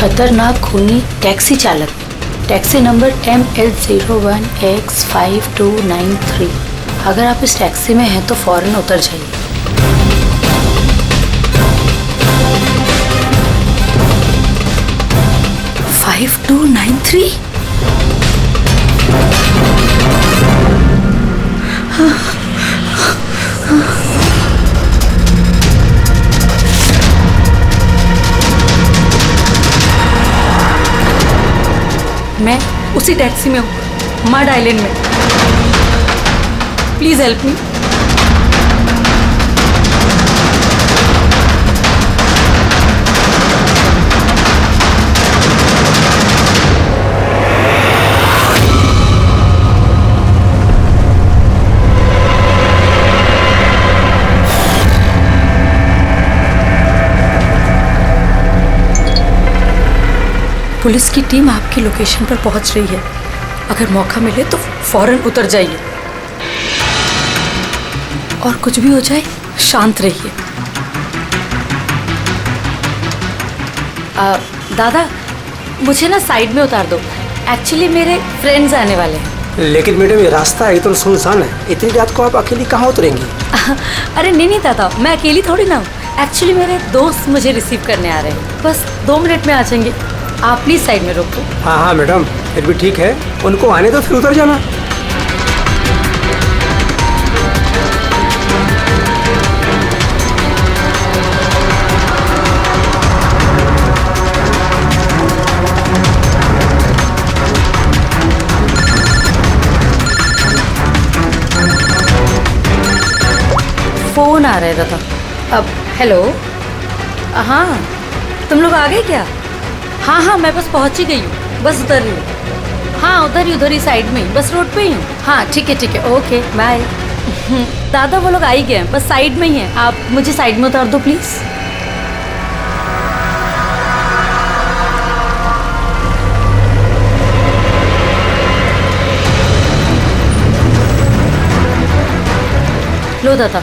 खतरनाक खूनी टैक्सी चालक, टैक्सी नंबर ML01X5293। अगर आप इस टैक्सी में हैं तो फौरन उतर जाइए। फाइव 5293। मैं उसी टैक्सी में हूँ, मड आइलैंड में। Please help me. पुलिस की टीम आपकी लोकेशन पर पहुंच रही है। अगर मौका मिले तो फौरन उतर जाइए और कुछ भी हो जाए शांत रहिए। दादा, मुझे ना साइड में उतार दो। एक्चुअली मेरे फ्रेंड्स आने वाले हैं। लेकिन मैडम ये रास्ता एकदम सुनसान है, इतनी रात को आप अकेली कहाँ उतरेंगी? अरे नहीं दादा, मैं अकेली थोड़ी ना हूँ। एक्चुअली मेरे दोस्त मुझे रिसीव करने आ रहे हैं, बस 2 मिनट में आ जाएंगे। आप प्लीज साइड में रोको। हाँ मैडम, फिर भी ठीक है, उनको आने दो फिर उतर जाना। फोन आ रहा है दादा। अब हेलो, हाँ तुम लोग आ गए क्या? हाँ मैं बस पहुंच ही गई हूँ, बस उतर रही हूँ। हाँ उधर ही साइड में, बस रोड पे ही हूँ। हाँ ठीक है, ओके बाय। दादा वो लोग आ ही गए हैं, बस साइड में ही हैं। आप मुझे साइड में उतार दो प्लीज। लो दादा,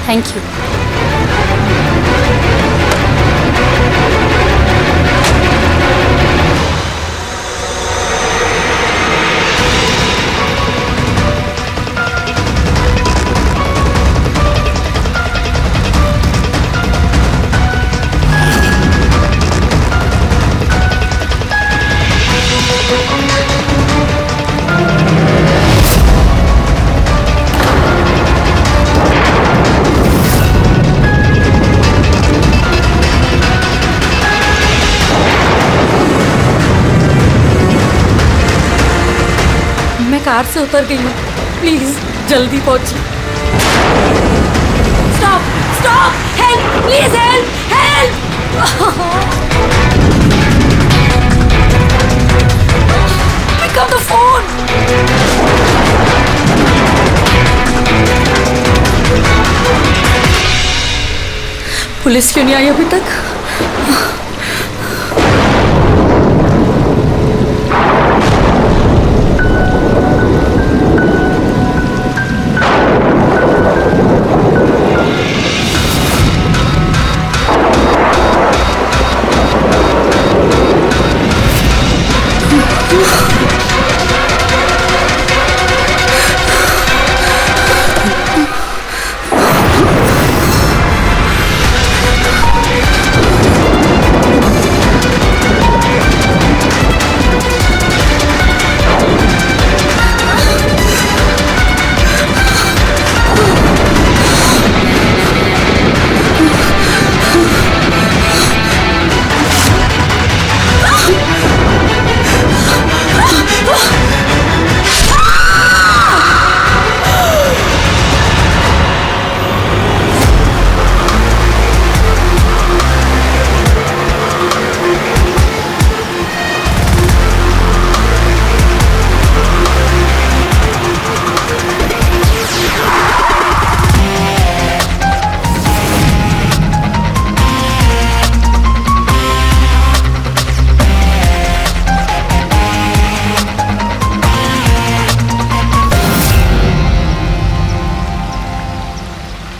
थैंक यू। कार से उतर गई हूँ, प्लीज जल्दी पहुंचिए। Stop, help, please help. Pick up the phone. Police क्यों नहीं आई अभी तक?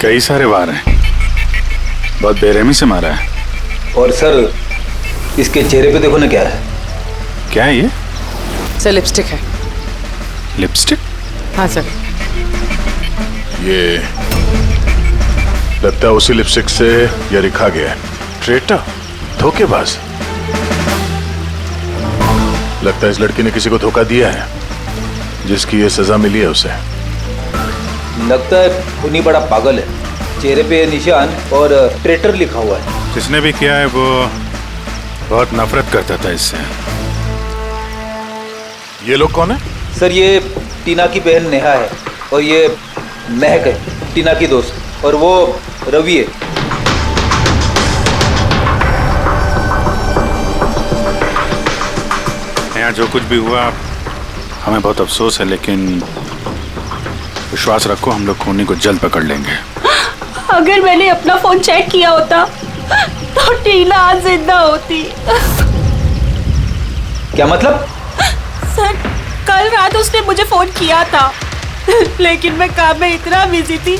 कई सारे वार हैं, बहुत बेरहमी से मारा है। और सर इसके चेहरे पे देखो ना क्या है। क्या है ये? सर लिपस्टिक है। लिपस्टिक? हाँ सर। ये लगता है उसी लिपस्टिक से ये लिखा गया है, ट्रेटर, धोखेबाज। लगता है इस लड़की ने किसी को धोखा दिया है, जिसकी ये सजा मिली है उसे। लगता है खूनी बड़ा पागल है। चेहरे पे निशान और ट्रेटर लिखा हुआ है। जिसने भी किया है वो बहुत नफरत करता था इससे। ये लोग कौन है? सर ये टीना की बहन नेहा है और ये महक है, टीना की दोस्त, और वो रवि है। यहाँ जो कुछ भी हुआ हमें बहुत अफसोस है, लेकिन विश्वास रखो हम लोग खूनी को जल्द पकड़ लेंगे। अगर मैंने अपना फोन चेक किया होता तो टीना आज जिंदा होती। क्या मतलब? सर कल रात उसने मुझे फोन किया था, लेकिन मैं काम में इतना बिजी थी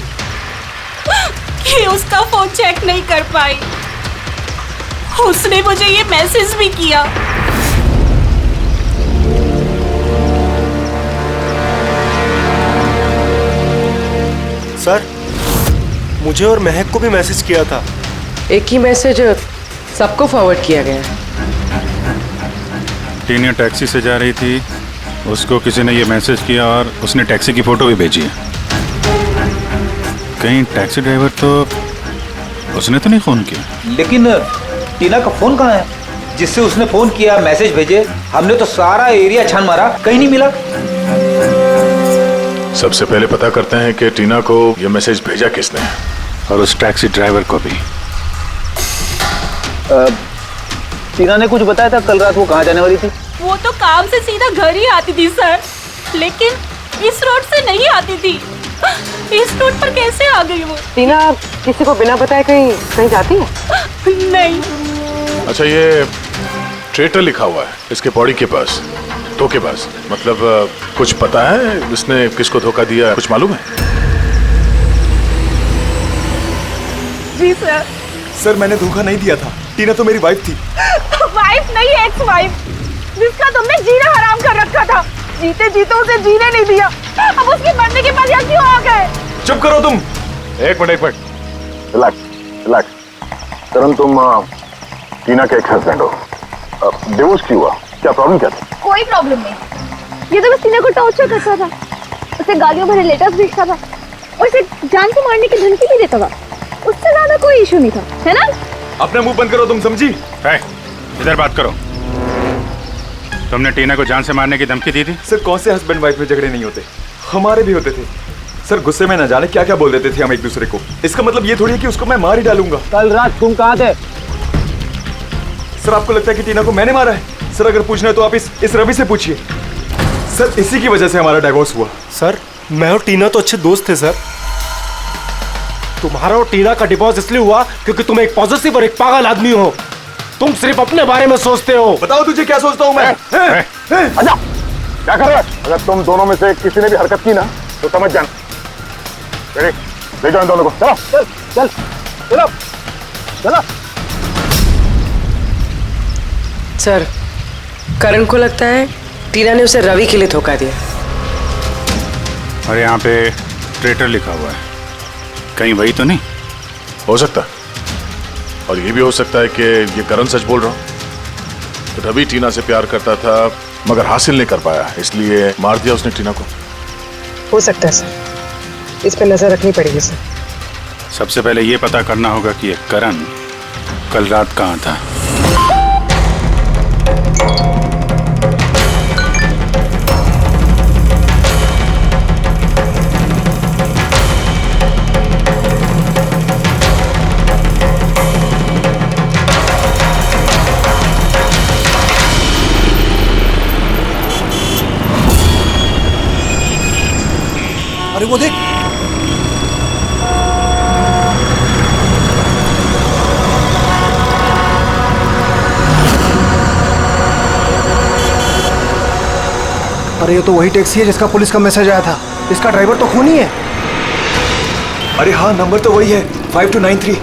कि उसका फोन चेक नहीं कर पाई। उसने मुझे ये मैसेज भी किया। सर, मुझे और महक को भी मैसेज किया था। एक ही मैसेज सबको फॉरवर्ड किया गया है। टीना टैक्सी से जा रही थी, उसको किसी ने ये मैसेज किया और उसने टैक्सी की फोटो भी भेजी है। कहीं टैक्सी ड्राइवर तो उसने तो नहीं फोन किया? लेकिन टीना का फोन कहाँ है जिससे उसने फोन किया, मैसेज भेजे? हमने तो सारा एरिया छान मारा, कहीं नहीं मिला। सबसे पहले पता करते हैं कि टीना को ये मैसेज भेजा किसने, और उस टैक्सी ड्राइवर को भी। टीना ने कुछ बताया था कल रात वो कहाँ जाने वाली थी? वो तो काम से सीधा घर ही आती थी सर, लेकिन इस रोड से नहीं आती थी। इस रोड पर कैसे आ गई वो? टीना किसी को बिना बताए कहीं कहीं जाती है? नहीं। अच्छा, ये ट्रेटर लिखा हुआ है इसके बॉडी के पास, धोखेबाज। मतलब कुछ पता है इसने किसको धोखा दिया, कुछ मालूम है? जी सर। सर मैंने धोखा नहीं दिया था, टीना तो मेरी वाइफ थी। वाइफ नहीं, एक्स वाइफ, जिसका तुमने जीना हराम कर रखा था। जीते जीते उसे जीने नहीं दिया, अब उसके मरने के बाद यहाँ क्यों आ गए? चुप करो तुम। एक मिनट रिलैक्स। करण, तुम टीना के एक्स हस्बैंड हो। डिवोर्स क्यों हुआ? क्या प्रॉब्लम क्या थी? कोई प्रॉब्लम नहीं। ये तो बस टीना को टॉर्चर करता था, उसे गालियों भरे लेटर्स भेजता था और उसे जान से मारने की धमकी भी देता था। उससे ज्यादा कोई इशू नहीं था, है ना? अपना मुंह बंद करो तुम, समझी? इधर बात करो। तुमने टीना को जान से मारने की धमकी दी थी? सर कौन से हस्बैंड वाइफ में झगड़े नहीं होते, हमारे भी होते थे। सर गुस्से में न जाने क्या क्या बोल देते थे हम एक दूसरे को। इसका मतलब ये थोड़ी है कि उसको मैं मार ही डालूंगा। कल रात तुम कहाँ थे? सर आपको लगता है कि टीना को मैंने मारा है? सर अगर पूछना है तो आप इस रवि से पूछिए। सर इसी की वजह से हमारा डिवोर्स हुआ। सर, मैं और टीना तो अच्छे दोस्त थे सर। तुम्हारा और टीना का डिवोर्स इसलिए हुआ क्योंकि तुम एक पॉजिटिव और एक पागल आदमी हो। तुम सिर्फ अपने बारे में सोचते हो। बताओ तुझे क्या सोचता हूँ मैं? अच्छा, क्या कर रहा है? अगर तुम दोनों में से किसी ने भी हरकत की ना तो समझ जाना। ले जाओ इन दोनों को। चलो चल चलो चलो। सर करण को लगता है टीना ने उसे रवि के लिए धोखा दिया। और यहाँ पे ट्रेटर लिखा हुआ है, कहीं वही तो नहीं? हो सकता है, और ये भी हो सकता है कि ये करण सच बोल रहा हूँ। तो रवि टीना से प्यार करता था मगर हासिल नहीं कर पाया, इसलिए मार दिया उसने टीना को। हो सकता है सर, इस पे नजर रखनी पड़ेगी सर। सबसे पहले ये पता करना होगा कि ये करण कल रात कहाँ था। अरे वो देख, अरे ये तो वही टैक्सी है जिसका पुलिस का मैसेज आया था। इसका ड्राइवर तो खूनी है। अरे हाँ, नंबर तो वही है, 5293।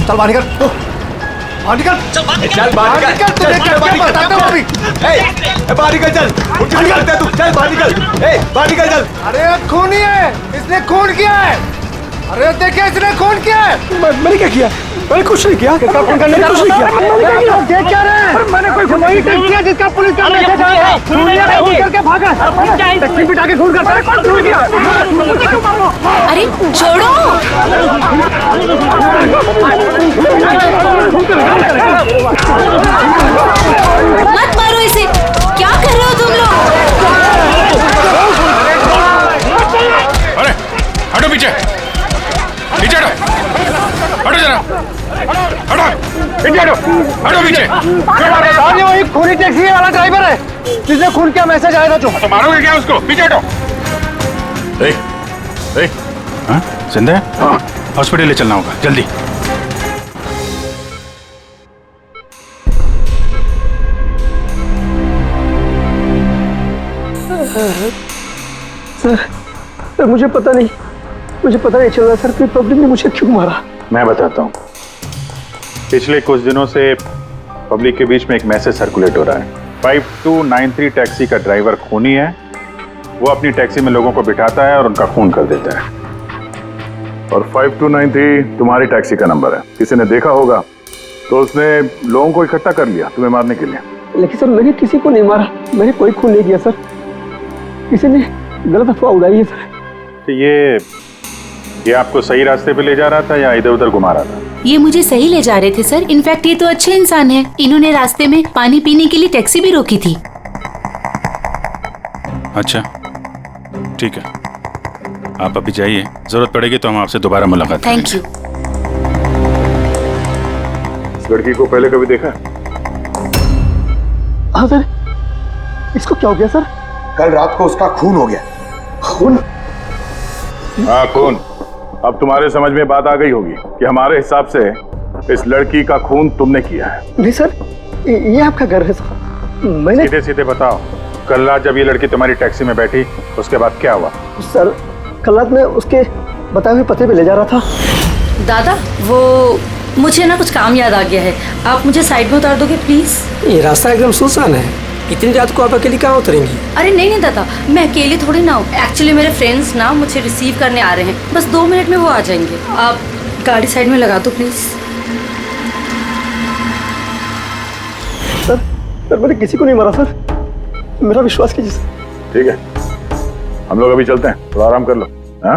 चल बाहर निकल, बाहर निकल, चल बाहर निकल, तुझे क्या बताता हूँ अभी। बाहर निकल, चल उठ के निकलता है तू, चल बाहर निकल, बाहर निकल चल। अरे खून ही है, इसने खून किया है। अरे देखिए इसने खून किया है। मैंने क्या किया? मैंने कुछ नहीं किया। किसका खून करने का कुछ नहीं किया। देख क्या रहे हैं? मैंने कोई वही टेस्ट किया जिसका पुलिस का मैसेज आया है। खून करके भागा, टैक्सी बिठा के खून करता है। कौन खून किया? अरे छोड़ो। मत मारो इसे, क्या कर रहे हो तुम लोग? अरे हटो पीछे, पीछे हटो, हटो जरा, हटो पीछे, हटो पीछे। वही खूनी टैक्सी वाला ड्राइवर है जिसने खून किया, मैसेज आया था। जो तो मारोगे क्या उसको? पीछे हटो। हाँ जिंदा है? हॉस्पिटल ले चलना होगा जल्दी। सर मुझे पता नहीं चल रहा सर कि पब्लिक ने मुझे क्यों मारा। मैं बताता हूँ। पिछले कुछ दिनों से पब्लिक के बीच में एक मैसेज सर्कुलेट हो रहा है। 5293 टैक्सी का ड्राइवर खूनी है। वो अपनी टैक्सी में लोगों को बिठाता है और उनका खून कर देता है। और 5293 तुम्हारी टैक्सी का नंबर है। किसी ने देखा होगा तो उसने लोगों को इकट्ठा कर लिया तुम्हें मारने के लिए। लेकिन सर मैंने किसी को नहीं मारा, मैंने कोई खून नहीं किया सर। किसी ने गलत अफवाह उड़ाई है सर। तो ये आपको सही रास्ते पे ले जा रहा था या इधर उधर घुमा रहा था? ये मुझे सही ले जा रहे थे सर। इनफैक्ट ये तो अच्छे इंसान हैं। इन्होंने रास्ते में पानी पीने के लिए टैक्सी भी रोकी थी। अच्छा ठीक है, आप अभी जाइए, जरूरत पड़ेगी तो हम आपसे दोबारा मुलाकात करेंगे। Thank you. इस लड़की को पहले कभी देखा? हाँ सर। इसको क्या हो गया सर? कल रात को उसका खून हो गया। खून? हाँ खून। अब तुम्हारे समझ में बात आ गई होगी कि हमारे हिसाब से इस लड़की का खून तुमने किया है। नहीं सर, ये आपका घर है सर। मैंने सीधे सीधे बताओ, कल रात जब ये लड़की तुम्हारी टैक्सी में बैठी उसके बाद क्या हुआ? सर कल रात में उसके बताए हुए पते पे ले जा रहा था। दादा वो मुझे ना कुछ काम याद आ गया है, आप मुझे साइड में उतार दोगे प्लीज? ये रास्ता एकदम सुनसान है, इतनी रात को आप अकेली कहाँ उतरेंगी? अरे नहीं दादा, मैं अकेले थोड़ी ना हूँ। एक्चुअली मेरे फ्रेंड्स ना मुझे रिसीव करने आ रहे हैं, बस 2 मिनट में वो आ जाएंगे। आप गाड़ी साइड में लगा दो प्लीज। सर मैंने किसी को नहीं मारा सर, मेरा विश्वास कीजिए सर। ठीक है, हम लोग अभी चलते हैं, थोड़ा आराम कर लो। हाँ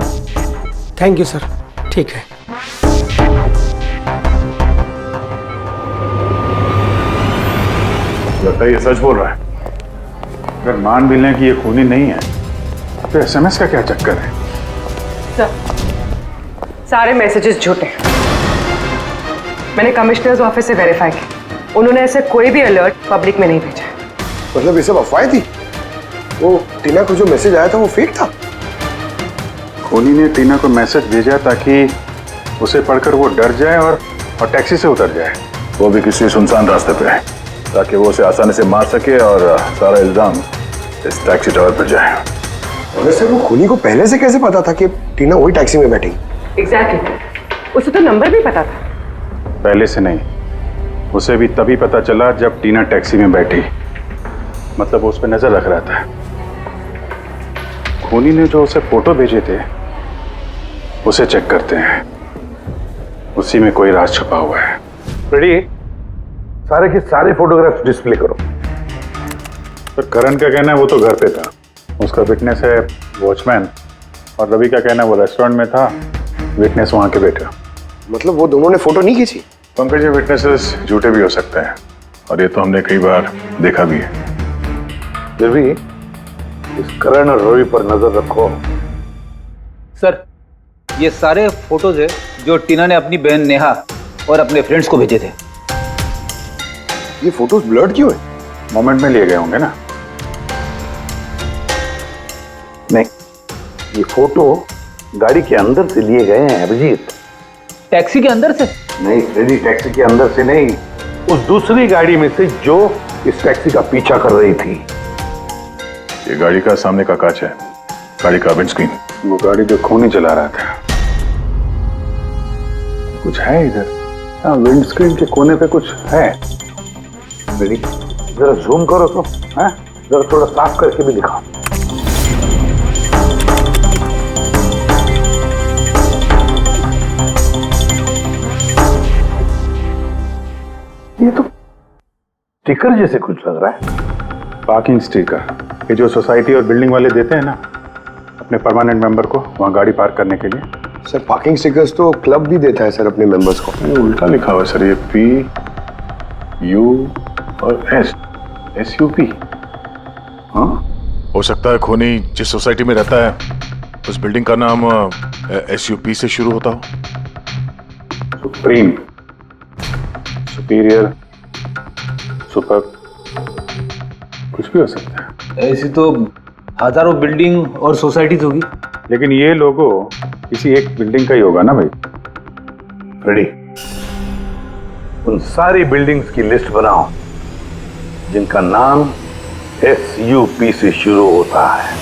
थैंक यू सर, ठीक है। लगता है ये सच बोल रहा है। अगर मान भी लें कि ये खूनी नहीं है तो एसएमएस का क्या चक्कर है? सर सारे मैसेजेस झूठे हैं। मैंने कमिश्नर्स ऑफिस से वेरीफाई किया, उन्होंने ऐसे कोई भी अलर्ट पब्लिक में नहीं भेजा है। मतलब ये सब अफवाहें थी? वो टीना को जो मैसेज आया था वो फेक था? खूनी ने टीना को मैसेज भेजा ताकि उसे पढ़कर वो डर जाए और टैक्सी से उतर जाए। वो भी किसी सुनसान रास्ते पे है ताकि वो उसे आसानी से मार सके और सारा इल्जाम इस टैक्सी ड्राइवर पर जाए। वैसे वो खूनी को पहले से कैसे पता था कि टीना वही टैक्सी में बैठेगी? एग्जैक्टली, उसे तो नंबर भी पता था। पहले से नहीं, उसे भी तभी पता चला जब टीना टैक्सी में बैठी। मतलब वो उस पर नजर रख रहा था। खूनी ने जो उसे फोटो भेजे थे उसे चेक करते हैं, उसी में कोई राज छुपा हुआ है। रेडी? सारे के सारे फोटोग्राफ्स डिस्प्ले करो। पर करण का कहना है वो तो घर पे था, उसका विटनेस है वॉचमैन, और रवि का कहना है वो रेस्टोरेंट में था, विटनेस वहां के बैठा। मतलब वो दोनों ने फोटो नहीं खींची? पंकज, ये विटनेसेस झूठे भी हो सकते हैं और ये तो हमने कई बार देखा भी है। फिर भी इस करण और रवि पर नजर रखो। सर ये सारे फोटोज है जो टीना ने अपनी बहन नेहा और अपने फ्रेंड्स को भेजे थे। ये फोटोज ब्लर्ड क्यों है? मोमेंट में लिए गए होंगे ना। नहीं, ये फोटो गाड़ी के अंदर से लिए गए हैं अभिजीत। टैक्सी के अंदर से? नहीं फ्रेडी, टैक्सी के अंदर से नहीं, उस दूसरी गाड़ी में से जो इस टैक्सी का पीछा कर रही थी। ये गाड़ी का सामने का कांच है, गाड़ी का विंडस्क्रीन। वो गाड़ी जो खूनी चला रहा था। कुछ है इधर? हाँ, विंड स्क्रीन के कोने पे कुछ है। रेडी, जरा जूम करो तो, हैं? जरा थोड़ा साफ करके भी दिखाओ। ये तो स्टिकर जैसे कुछ लग रहा है। पार्किंग स्टिकर, ये जो सोसाइटी और बिल्डिंग वाले देते हैं ना अपने परमानेंट मेंबर को वहाँ गाड़ी पार्क करने के लिए। सर पार्किंग स्टिकर्स तो क्लब भी देता है सर अपने मेंबर्स को। ये उल्टा लिखा हुआ है सर, ये PU और SUP। हाँ, हो सकता है खोनी जिस सोसाइटी में रहता है उस बिल्डिंग का नाम SUP से शुरू होता हो। सुप्रीम, सुपीरियर, सुपर, कुछ भी हो सकता है। ऐसी तो हजारों बिल्डिंग और सोसाइटीज होगी, लेकिन ये लोगो किसी एक बिल्डिंग का ही होगा ना भाई। रेडी, उन सारी बिल्डिंग्स की लिस्ट बनाओ जिनका नाम SUP से शुरू होता है।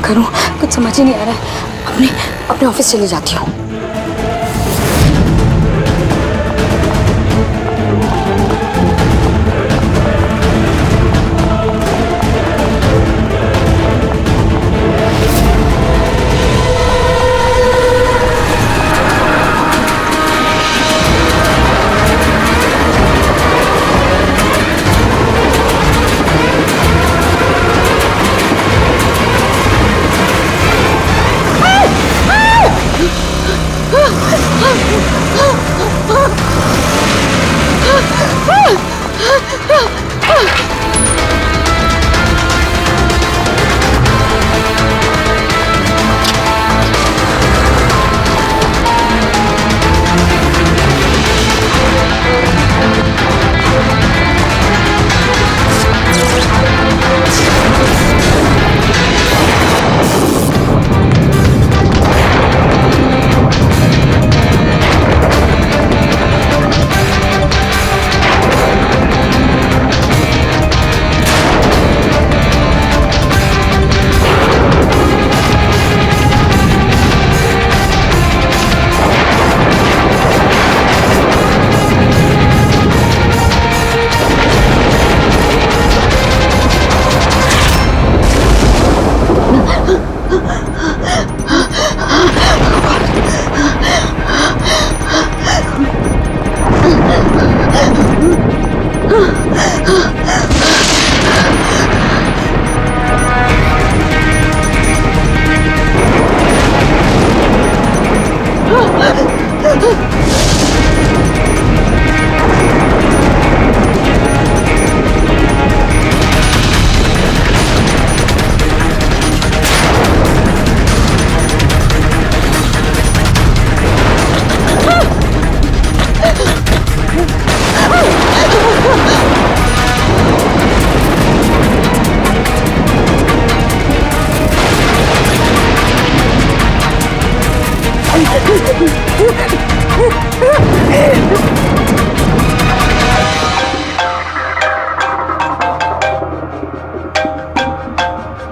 करूं कुछ समझ ही नहीं आ रहा है। अपने ऑफिस चली जाती हूँ।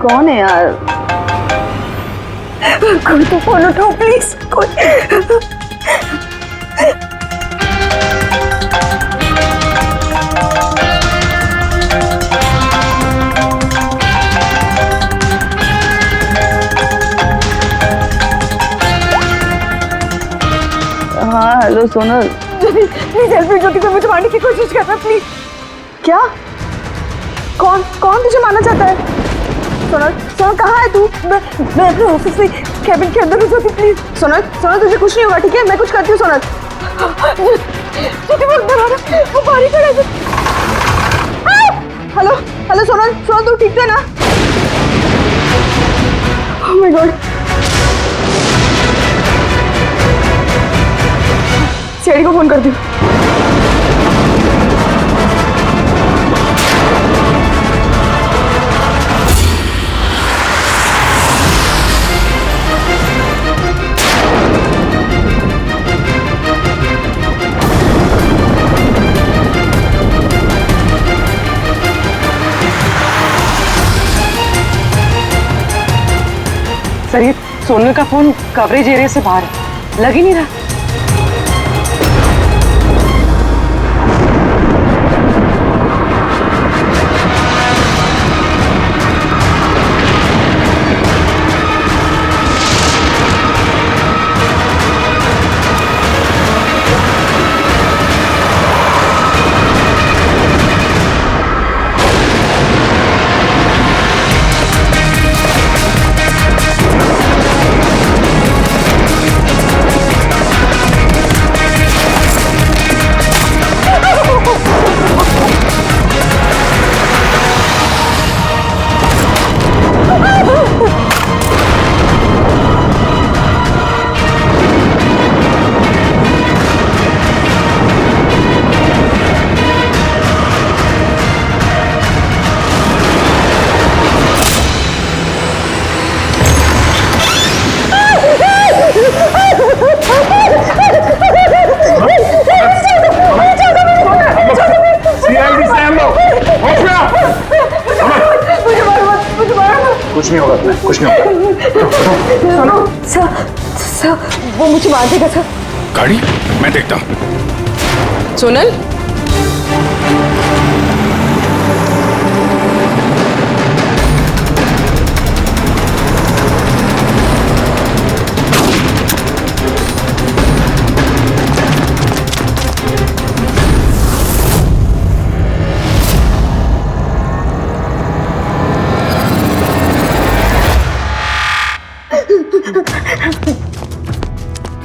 कौन है यार? कोई तो फोन उठाओ प्लीज। कोई हाँ hello Sonal, please help me. Jyoti को मुझे मारने की कोशिश कर रहा है, प्लीज। क्या? कौन कौन तुझे मारना चाहता है? सोनल सोनल कहाँ है तू? मैं अपने ऑफिस में कैबिन के अंदर हूँ ज्योति, प्लीज। सोनल सोनल तुझे कुछ नहीं होगा, ठीक है? मैं कुछ करती हूँ सोनल। ज्योति वो अंदर आ रहा है, वो बाहर ही खड़ा है। हेलो हेलो सोनल सोनल तू ठीक है ना? ओह माय गॉड सीआईडी को फोन कर दी। सर ये सोनल का फोन कवरेज एरिया से बाहर है, लग ही नहीं रहा। कुछ नहीं होगा तुम्हें, कुछ नहीं होगा। सुनो सर, वो मुझे मार देगा सर। गाड़ी मैं देखता हूँ। सोनल,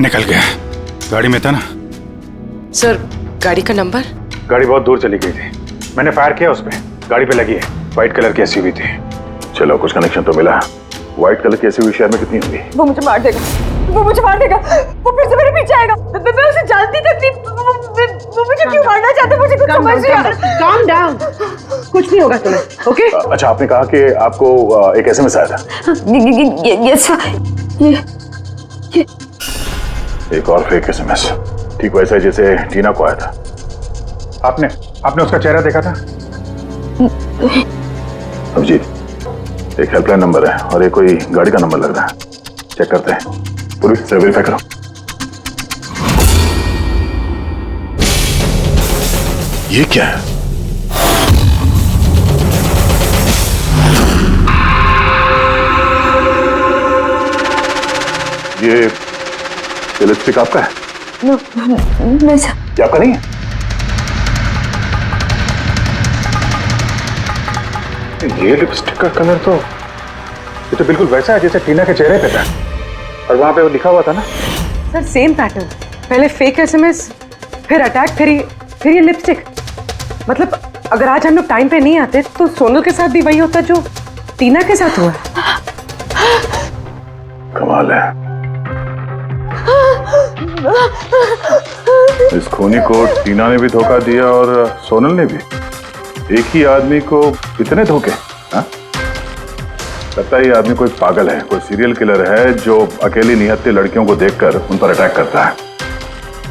निकल गया। गाड़ी में था ना? सर गाड़ी का नंबर? गाड़ी बहुत दूर चली गई थी, मैंने फायर किया उस पे, गाड़ी पे लगी है। व्हाइट कलर की एसयूवी थी। चलो कुछ कनेक्शन तो मिला। व्हाइट कलर की एसयूवी शहर में कितनी होगी? वो मुझे मार देगा, वो मुझे मार देगा, वो फिर से मेरे पीछे आएगा। मैं उसे जानती तक नहीं, वो मुझे क्यों मारना चाहते, मुझे कुछ समझ नहीं आ रहा। काम डाउन, कुछ नहीं होगा तुम्हें, ओके? अच्छा, आपने कहा कि आपको एक एसएमएस आया था। यस ये एक और फेक एसएमएस, ठीक वैसा जैसे टीना को आया था। आपने उसका चेहरा देखा था? अभिजीत, एक हेल्पलाइन नंबर है और एक कोई गाड़ी का नंबर लग रहा है, चेक करते हैं। पुलिस से वेरीफाई करो। ये क्या है? ये लिपस्टिक आपका है? नहीं सर। ये आपका नहीं है? ये लिपस्टिक का कलर तो, ये तो बिल्कुल वैसा है जैसे टीना के चेहरे पे था, और वहां पे वो लिखा हुआ था ना। सर सेम पैटर्न, पहले फेक एसएमएस, फिर अटैक, फिर ये लिपस्टिक। मतलब अगर आज हम लोग टाइम पे नहीं आते तो सोनल के साथ भी वही होता जो टीना के साथ हुआ। कमाल है, इस खूनी को टीना ने भी धोखा दिया और सोनल ने भी। एक ही आदमी को इतने धोखे? हाँ? लगता है ये आदमी कोई पागल है, कोई सीरियल किलर है जो अकेली निहत्थे लड़कियों को देखकर उन पर अटैक करता है।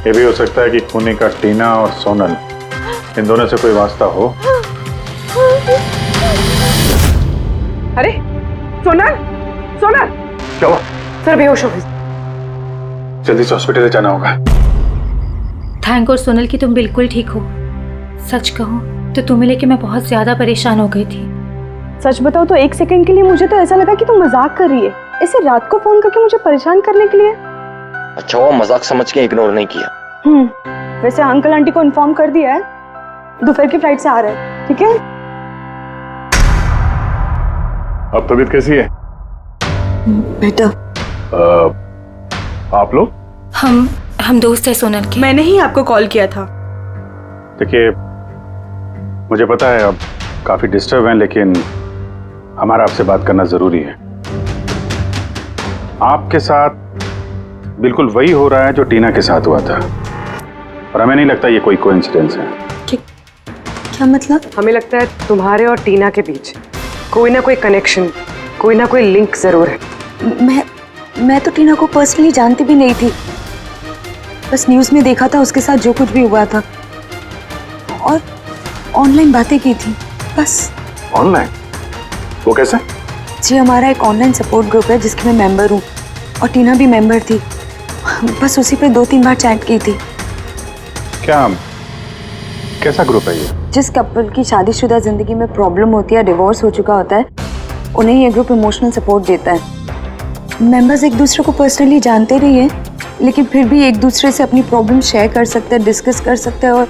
ये भी हो सकता है कि खूनी का टीना और सोनल, इन दोनों से कोई वास्ता हो। अरे सोनल, सोनल क्या हुआ? सर बेहोश हो गई। जल्दी से हॉस्पिटल जाना होगा। थैंक गॉड सोनल कि तुम बिल्कुल ठीक हो। सच कहूँ तो तुम्हें लेके मैं बहुत ज्यादा परेशान हो गई थी। सच बताओ तो एक सेकंड के लिए मुझे तो ऐसा लगा कि तुम मजाक कर रही है, ऐसे रात को फोन करके मुझे परेशान करने के लिए। अच्छा वो मजाक समझ के इग्नोर नहीं किया। वैसे अंकल आंटी को इन्फॉर्म कर दिया है, दोपहर की फ्लाइट से आ रहे हैं, ठीक है? अब तबीयत कैसी है? बेटा आप लोग? हम दोस्त है सोनल के। मैंने ही आपको कॉल किया था। देखिए, मुझे पता है आप काफी डिस्टर्ब हैं, लेकिन हमारा आपसे बात करना जरूरी है। आपके साथ बिल्कुल वही हो रहा है जो टीना के साथ हुआ था। और हमें नहीं लगता ये कोई कोइंसिडेंस है। क्या मतलब? हमें लगता है तुम्हारे और टीना के बीच कोई ना कोई कनेक्शन, कोई ना कोई लिंक जरूर है। मैं तो टीना को पर्सनली जानती भी नहीं थी, बस न्यूज़ में देखा था उसके साथ जो कुछ भी हुआ था और ऑनलाइन बातें की थी बस। ऑनलाइन? वो कैसे? जी हमारा एक ऑनलाइन सपोर्ट ग्रुप है जिसके मैं मेंबर हूँ और टीना भी मेंबर थी, बस उसी पे 2-3 बार चैट की थी। क्या, कैसा ग्रुप है ये? जिस कपल की शादीशुदा जिंदगी में प्रॉब्लम होती है, डिवोर्स हो चुका होता है, उन्हें ये ग्रुप इमोशनल सपोर्ट देता है। मेंबर्स एक दूसरे को पर्सनली जानते नहीं है, लेकिन फिर भी एक दूसरे से अपनी प्रॉब्लम शेयर कर सकते हैं, डिस्कस कर सकते हैं और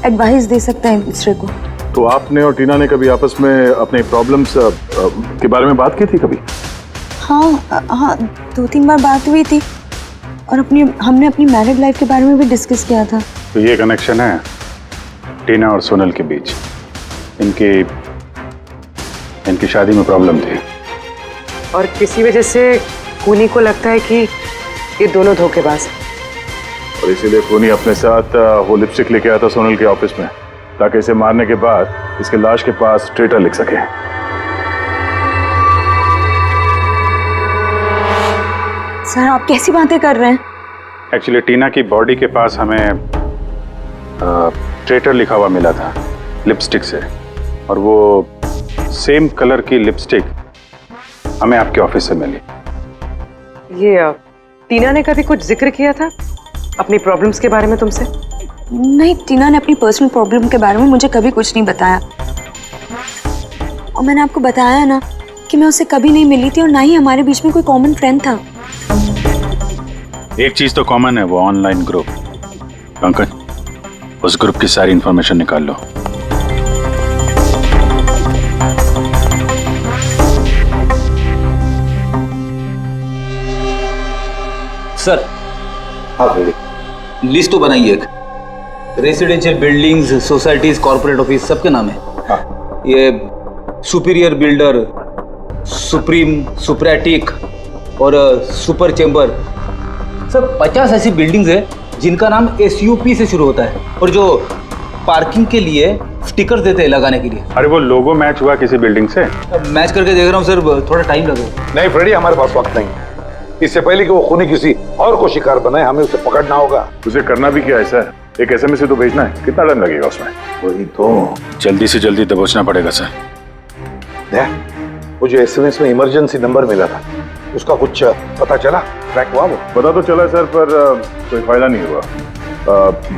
एडवाइस दे सकते हैं एक दूसरे को। तो आपने और टीना ने कभी आपस में अपने प्रॉब्लम्स के बारे में बात की थी कभी? हाँ 2-3 बार बात हुई थी और हमने अपनी मैरिड लाइफ के बारे में भी डिस्कस किया था। तो ये कनेक्शन है टीना और सोनल के बीच। इनकी शादी में प्रॉब्लम थी और किसी वजह से खूनी को लगता है कि ये दोनों धोखेबाज हैं। और इसीलिए खूनी अपने साथ वो लिपस्टिक लेके आया था सोनल के ऑफिस में, ताकि इसे मारने के बाद इसके लाश के पास ट्रेटर लिख सके। सर आप कैसी बातें कर रहे हैं? एक्चुअली टीना की बॉडी के पास हमें ट्रेटर लिखा हुआ मिला था लिपस्टिक से, और वो सेम कलर की लिपस्टिक हमें आपके ऑफिस से मिली। ये टीना ने कभी कुछ जिक्र किया था अपनी प्रॉब्लम्स के बारे में तुमसे? नहीं, टीना ने अपनी पर्सनल प्रॉब्लम के बारे में मुझे कभी कुछ नहीं बताया। और मैंने आपको बताया ना कि मैं उससे कभी नहीं मिली थी और ना ही हमारे बीच में कोई कॉमन फ्रेंड था। एक चीज तो कॉमन है, वो ऑनलाइन ग्रुप। पंकज, उस ग्रुप की सारी इंफॉर्मेशन निकाल लो। सर, हाँ लिस्ट तो बनाइए एक। Residential buildings, societies, corporate office सबके नाम है। हाँ। ये सुपीरियर बिल्डर, सुप्रीम, सुप्रेटिक और सुपर चेंबर, सब 50 ऐसी बिल्डिंग्स है जिनका नाम SUP से शुरू होता है, और जो पार्किंग के लिए स्टिकर देते हैं लगाने के लिए। अरे वो लोगो मैच हुआ किसी बिल्डिंग से? मैच करके देख रहा हूँ सर, थोड़ा टाइम लगेगा। नहीं फ्रेडी, हमारे पास वक्त नहीं। इससे पहले कि वो खूनी किसी और को शिकार बनाए, हमें उसे पकड़ना होगा। उसे करना भी क्या है सर? एक SMS से तो भेजना है, कितना टाइम लगेगा उसमें? वही तो, जल्दी से जल्दी दबोचना पड़ेगा सर। मुझे SMS में इमरजेंसी नंबर मिला था, उसका कुछ पता चला? ट्रैक हुआ वो? पता तो चला सर, पर कोई फायदा नहीं हुआ।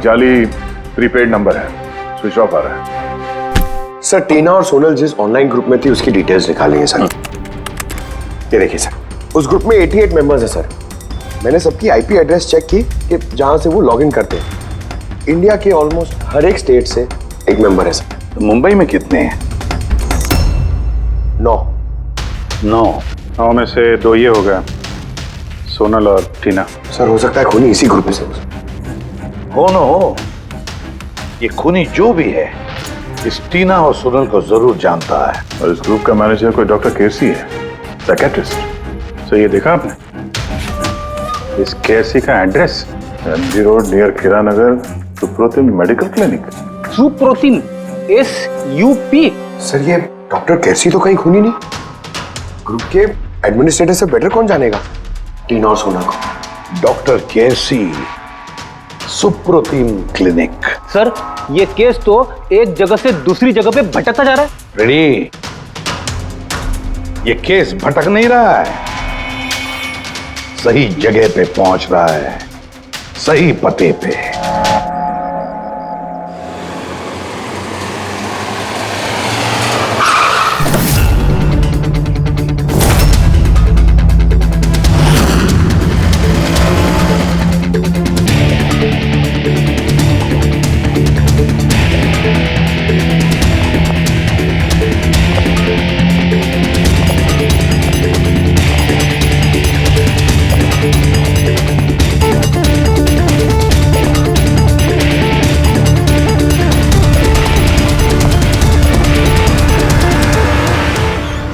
जाली प्रीपेड नंबर है, स्विच ऑफ आ रहा है। सर टीना और सोनल जिस ऑनलाइन ग्रुप में थी उसकी डिटेल्स निकाली है सर। ये देखिए सर, उस ग्रुप में 88 मेंबर्स हैं सर। मैंने सबकी IP एड्रेस चेक की कि जहां से वो लॉगिन करते हैं। इंडिया के ऑलमोस्ट हर एक स्टेट से एक मेंबर है सर। तो मुंबई में कितने हैं? 9 में से 2 ये हो गया, सोनल और टीना। सर हो सकता है खूनी इसी ग्रुप में से हो न हो, ये खूनी जो भी है इस टीना और सोनल को जरूर जानता है। और इस ग्रुप का मैनेजर कोई डॉक्टर केसी है, साइकियाट्रिस्ट। सो ये देखा आपने इस केसी का एड्रेस? MG रोड नियर खीरा नगर, Suprotim medical clinic. Suprotim SUP? Sir ये डॉक्टर केसी तो कहीं खूनी नहीं। ग्रुप के एडमिनिस्ट्रेटर से बेटर कौन जानेगा टीना और सोना को? डॉक्टर केसी, सुप्रोतिम क्लिनिक। सर ये केस तो एक जगह से दूसरी जगह पे भटकता जा रहा है। रेडी, ये केस भटक नहीं रहा है, सही जगह पे पहुंच रहा है, सही पते पे।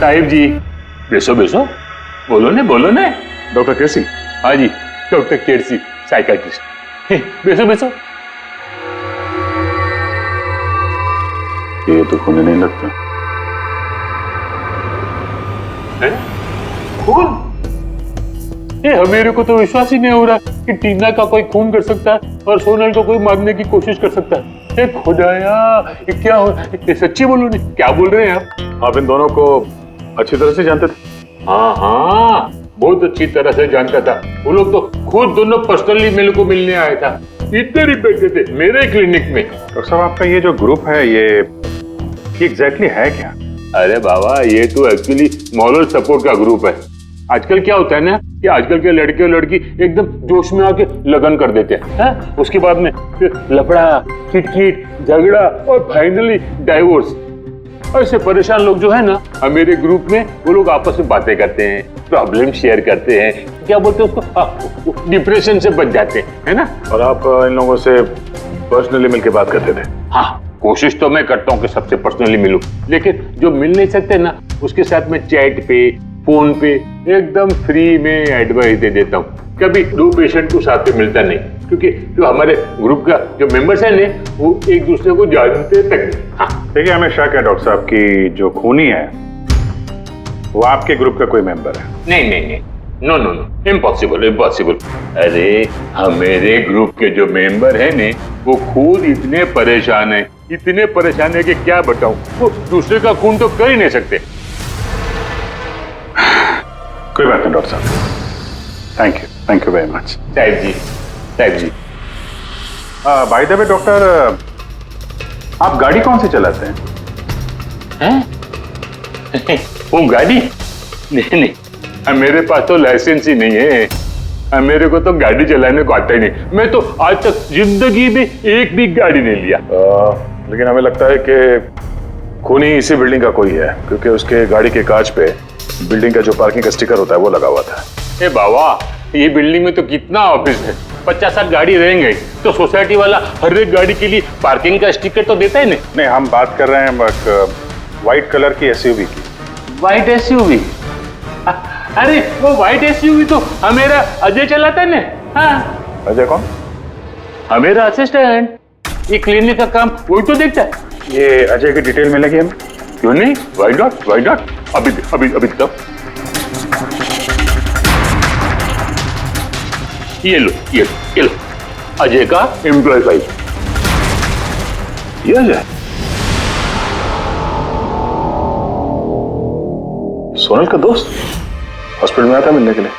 साहिब जी, बेसो बेसो, बोलो ने बोलो ने। डॉक्टर केसी? हाँ जी, डॉक्टर केसी, साइकियाट्रिस्ट। बेसो बेसो। ये तो खून नहीं लगता। खून? मेरे को तो विश्वास ही नहीं हो रहा कि टीना का कोई खून कर सकता है और सोनल को कोई मारने की कोशिश कर सकता है। खुदाया, ये क्या हो? ये सच्ची बोलो नहीं, क्या बोल रहे हैं आप इन दोनों को अच्छी तरह से जानते थे? हाँ हाँ, बहुत अच्छी तरह से जानता था। वो लोग तो खुद दोनों पर्सनली मेरे को मिलने आया था। इधर ही बैठे थे मेरे क्लिनिक में। डॉक्टर साहब, आपका ये जो ग्रुप है ये एग्जैक्टली है क्या? अरे बाबा, ये तो एक्चुअली मॉरल सपोर्ट का ग्रुप है। आजकल क्या होता है ना कि आजकल के लड़के और लड़की एकदम जोश में आके लगन कर देते हैं, उसके बाद में फिर लफड़ा, किटकिट, झगड़ा और फाइनली डाइवोर्स। ऐसे परेशान लोग जो है ना, मेरे ग्रुप में वो लोग आपस में बातें करते हैं, प्रॉब्लम शेयर करते हैं, क्या बोलते हैं उसको, डिप्रेशन से बच जाते हैं, है ना। और आप इन लोगों से पर्सनली मिलकर बात करते थे? हाँ, कोशिश तो मैं करता हूँ कि सबसे पर्सनली मिलूं, लेकिन जो मिल नहीं सकते ना, उसके साथ में चैट पे, फोन पे एकदम फ्री में एडवाइस दे देता हूँ। कभी दो पेशेंट को साथ में मिलता नहीं, क्योंकि जो हमारे ग्रुप का जो मेंबर्स है ना, वो एक दूसरे को जानते तक नहीं। हाँ, देखिए, हमें शक है डॉक्टर साहब की जो खूनी है वो आपके ग्रुप का कोई मेंबर है। नहीं नहीं नहीं, no no no, impossible impossible. अरे हमारे ग्रुप के जो मेंबर है ने, वो खुद इतने परेशान है कि क्या बताऊं। वो दूसरे का खून तो कर ही नहीं सकते। कोई बात नहीं डॉक्टर साहब, थैंक यू वेरी मच। साहिब जी। बाय द वे डॉक्टर, आप गाड़ी कौन सी चलाते हैं? वो गाड़ी? नहीं, मेरे पास तो लाइसेंस ही नहीं है। मेरे को तो गाड़ी चलाने को आता ही नहीं। मैं तो आज तक जिंदगी में एक भी गाड़ी नहीं लिया। लेकिन हमें लगता है कि खूनी इसी बिल्डिंग का कोई है, क्योंकि उसके गाड़ी के कांच पे बिल्डिंग का जो पार्किंग का स्टिकर होता है वो लगा हुआ था। ए बाबा, ये बिल्डिंग में तो कितना ऑफिस है, 50-60 गाड़ी रहेंगे, तो सोसाइटी वाला हर एक गाड़ी के लिए पार्किंग का स्टिकर तो देता है नहीं, हम बात कर रहे हैं व्हाइट कलर की एसयूवी की। White SUV? अरे वो व्हाइट एसयूवी तो हमेरा अजय चलाता है ना। हाँ। अजय कौन? हमेरा असिस्टेंट, ये क्लिनिक का काम वही तो देखता है। ये अजय की डिटेल मिलेगी हमें? क्यों नहीं, वाई नॉट। अभी तक ये लो अजय का एम्प्लॉय फाइल। ये अजय सोनल का दोस्त हॉस्पिटल में आया था मिलने के लिए।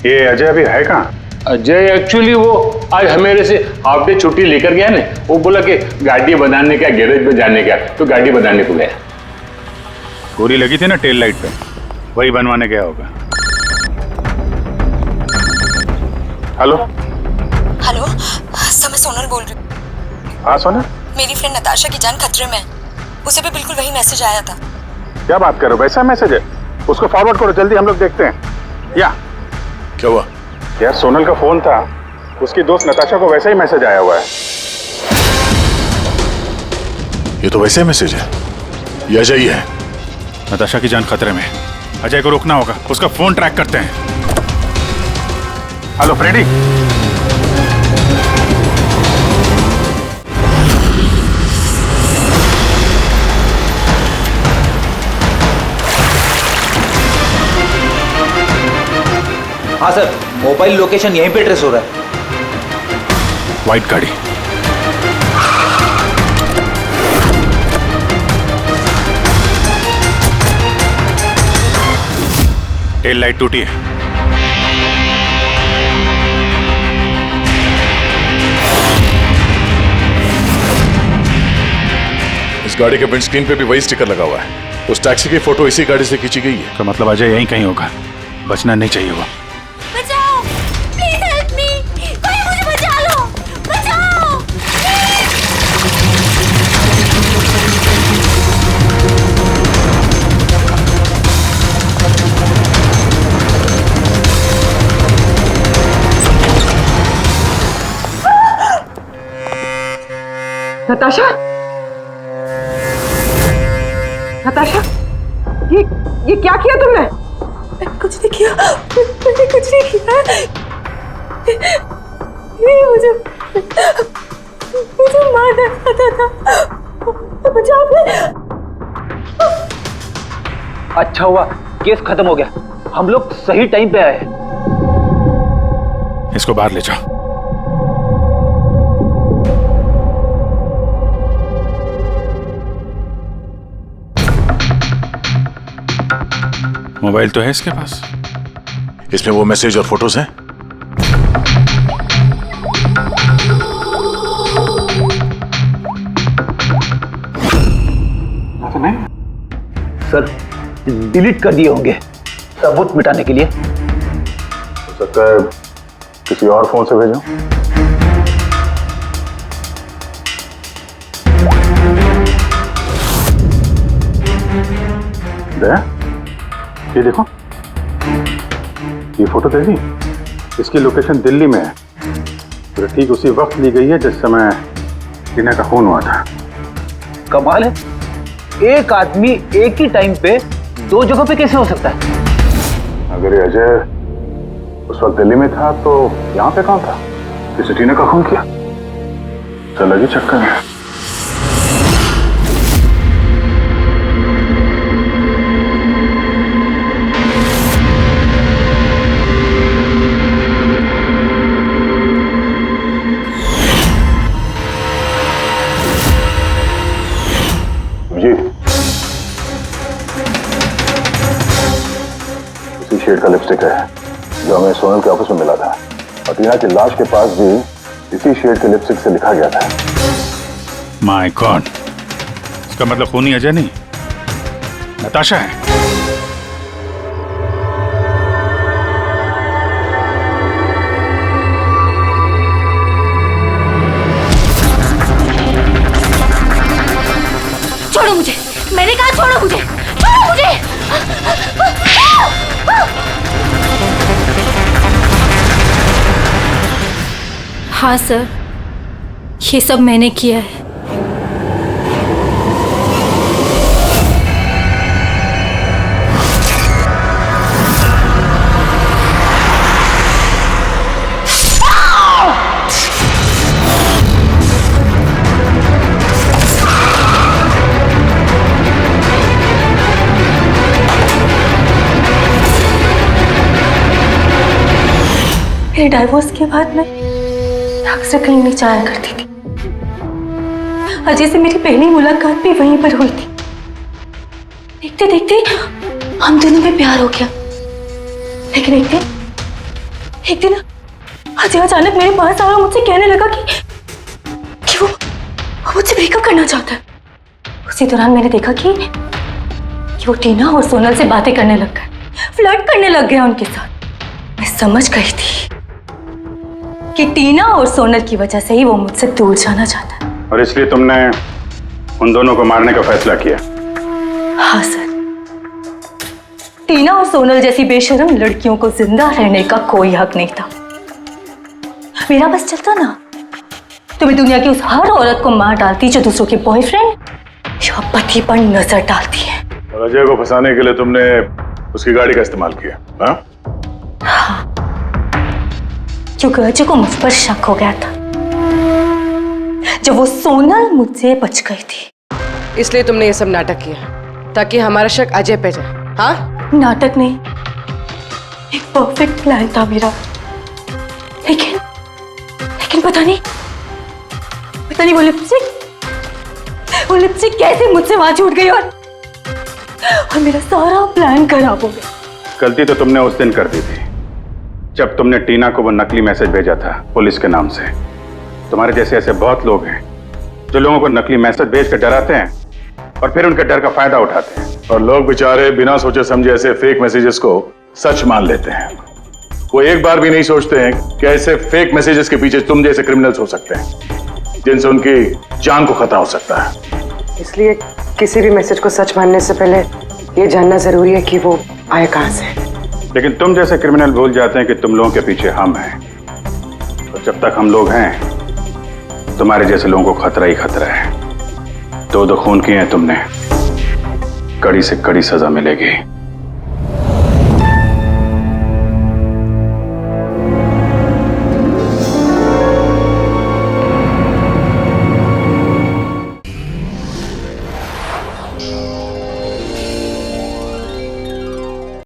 ये अजय अभी है कहाँ? अजय एक्चुअली वो आज मेरे से हाफ डे छुट्टी लेकर गया ना। वो बोला कि गाड़ी बनाने का, गैरेज में जाने का, तो गाड़ी बनाने को गया। गोली लगी थी ना टेल लाइट पे, वही बनवाने गया होगा। हेलो सर, मैं सोनल बोल रही हूँ। हाँ सोनल, मेरी फ्रेंड नताशा की जान खतरे में है। उसे भी बिल्कुल वही मैसेज आया था। क्या बात कर रहे हो? वैसा मैसेज है? उसको फॉरवर्ड करो जल्दी, हम लोग देखते हैं। या क्या हुआ? यार सोनल का फोन था, उसकी दोस्त नताशा को वैसा ही मैसेज आया हुआ है। ये तो वैसे मैसेज है, ये अजय ही है। नताशा की जान खतरे में, अजय को रोकना होगा, उसका फोन ट्रैक करते हैं। Hello Freddy. हाँ सर, मोबाइल लोकेशन यहीं पे ट्रेस हो रहा है। व्हाइट गाड़ी। टेल लाइट टूटी है। इस गाड़ी के विंडस्क्रीन पे भी वही स्टिकर लगा हुआ है। उस टैक्सी की फोटो इसी गाड़ी से खींची गई है। तो मतलब अजय यहीं कहीं होगा, बचना नहीं चाहिए वो। बचाओ, प्लीज हेल्प मी, कोई मुझे बचा लो, बचाओ। नताशा, ये क्या किया तुमने? कुछ नहीं किया, मैंने कुछ नहीं किया। मुझे मारना चाहता था। बचाओ। अच्छा हुआ केस खत्म हो गया, हम लोग सही टाइम पे आए। इसको बाहर ले जाओ। मोबाइल तो है इसके पास, इसमें वो मैसेज और फोटोज हैं। सर डिलीट कर दिए होंगे सबूत मिटाने के लिए। हो सकता है किसी और फोन से भेजो। ये देखो, ये फोटो देखी, इसकी लोकेशन दिल्ली में है। तो ठीक उसी वक्त ली गई है जिस समय टीना का खून हुआ था। कमाल है, एक आदमी एक ही टाइम पे दो जगह पे कैसे हो सकता है? अगर ये अजय उस वक्त दिल्ली में था तो यहाँ पे कौन था? किसी टीना का खून किया? चल लगी चक्कर में। शेड का लिपस्टिक है जो हमें सोनल के ऑफिस में मिला था, और टीना की लाश के पास भी इसी शेड के लिपस्टिक से लिखा गया था। माय गॉड, इसका मतलब खूनी अजय नहीं, नताशा है। छोड़ो मुझे, मैंने कहा छोड़ो मुझे, छोड़ो मुझे। हाँ सर, ये सब मैंने किया है। मेरे डाइवोर्स के बाद मैं अक्सर कहीं नहीं जाया करती थी। अजय से मेरी पहली मुलाकात भी वहीं पर हुई थी। देखते देखते हम दोनों में प्यार हो गया। लेकिन एक दिन अजय अचानक मेरे पास आया और मुझसे कहने लगा कि वो मुझसे ब्रेकअप करना चाहता है। उसी दौरान मैंने देखा कि वो टीना और सोनल से बातें करने लग गया, फ्लर्ट करने लग गया उनके साथ। मैं समझ गई थी कि टीना और सोनल की वजह से ही वो मुझसे दूर जाना चाहता है। और इसलिए तुमने उन दोनों को मारने का फैसला किया? हाँ सर, टीना और सोनल जैसी बेशर्म लड़कियों को जिंदा रहने का कोई हक नहीं था। मेरा बस चलता ना तो मैं दुनिया की उस हर औरत को मार डालती जो दूसरों के बॉयफ्रेंड या पति पर नजर डालती है। और अजय को फंसाने के लिए तुमने उसकी गाड़ी का इस्तेमाल किया? हाँ, क्योंकि अजय को मुझ पर शक हो गया था जब वो सोनल मुझसे बच गई थी। इसलिए तुमने ये सब नाटक किया ताकि हमारा शक अजय पे जाए? हाँ, नाटक नहीं, एक परफेक्ट प्लान था मेरा। लेकिन पता नहीं वो लिपस्टिक कैसे मुझसे वहां छूट गई और मेरा सारा प्लान खराब हो गया। गलती तो तुमने उस दिन कर दी थी जब तुमने टीना को वो नकली मैसेज भेजा था पुलिस के नाम से। तुम्हारे जैसे ऐसे बहुत लोग हैं जो लोगों को नकली मैसेज भेज कर डराते हैं और फिर उनके डर का फायदा उठाते हैं। और लोग बेचारे बिना सोचे समझे ऐसे फेक मैसेजेस को सच मान लेते हैं। वो एक बार भी नहीं सोचते हैं कि ऐसे फेक मैसेजेस के पीछे तुम जैसे क्रिमिनल्स हो सकते हैं जिनसे उनकी जान को खतरा हो सकता है। इसलिए किसी भी मैसेज को सच मानने से पहले ये जानना जरूरी है कि वो आया कहां से। लेकिन तुम जैसे क्रिमिनल भूल जाते हैं कि तुम लोगों के पीछे हम हैं, और जब तक हम लोग हैं तुम्हारे जैसे लोगों को खतरा ही खतरा है। दो खून किए हैं तुमने, कड़ी से कड़ी सजा मिलेगी।